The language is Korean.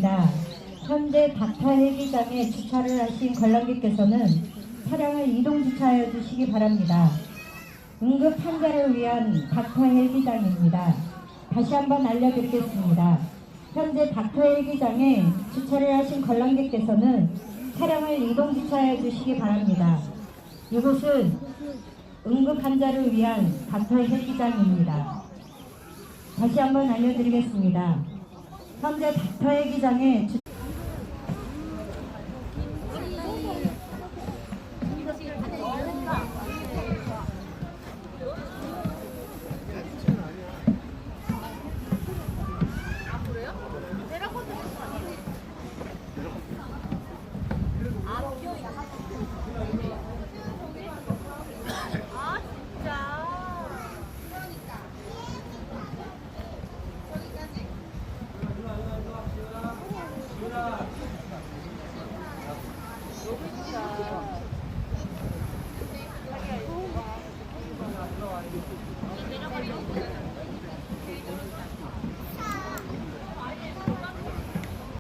현재 닥터 헬기장에 주차를 하신 관람객께서는 차량을 이동 주차하여 주시기 바랍니다. 응급 환자를 위한 닥터 헬기장입니다. 다시 한번 알려드리겠습니다. 현재 닥터 헬기장에 주차를 하신 관람객께서는 차량을 이동 주차해 주시기 바랍니다. 이곳은 응급 환자를 위한 닥터 헬기장입니다. 다시 한번 알려드리겠습니다. 현재 닥터 헬기장에 여기 있다.